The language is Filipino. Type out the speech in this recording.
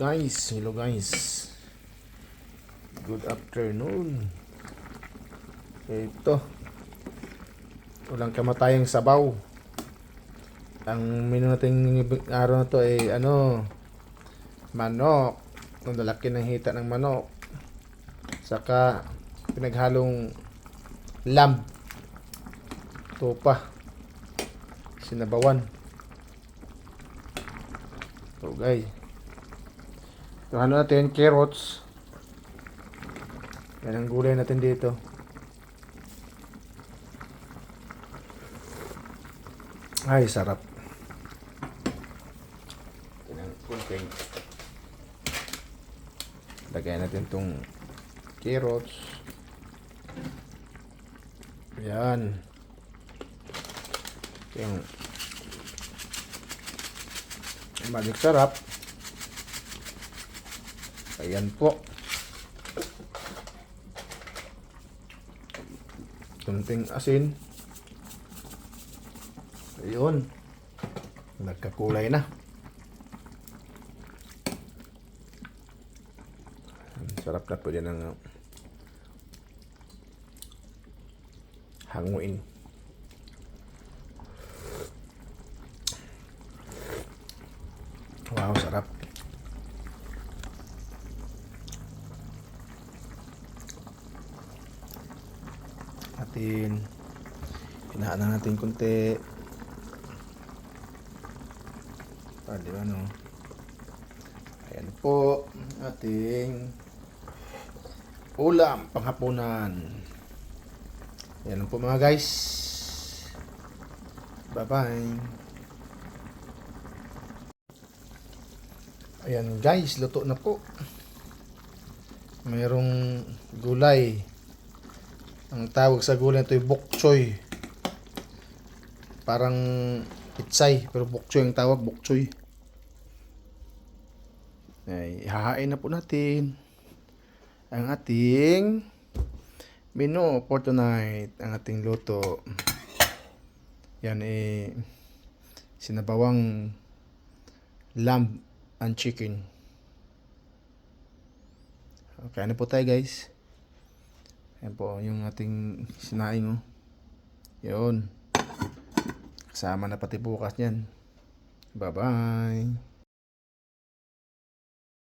Hello guys. Good afternoon. Ito, walang kamatayang sabaw. Ang menu natin araw na to ay manok. Ang lalaki ng hita ng manok. Saka pinaghalong lamb. Tupa. Sinabawan. So guys. So, natin carrots. Yan ang gulay natin dito. Ay, sarap. Yan ang kunting. Lagay natin tong carrots. Yan. Yung magic sarap. Ayan po. Kunting asin. Ayun. Nagkakulay na. Sarap na po din ang hanguin. Wow, sarap. Atin hinaan natin konti. Di ba no? Ayan po ating ulam panghapunan. Ayan po mga guys. Bye bye. Ayan guys, luto na po. Mayroong gulay. Ang tawag sa gulay ito ay bok choy. Parang pitsay, pero bok choy ang tawag, bok choy. Ay, ihahain na po natin ang ating menu for tonight. Ang ating luto. Yan sinabawang lamb and chicken. Okay, ano po tayo guys? Ayan po yung ating sinaing. Yun. Kasama na pati bukas yan. Bye bye.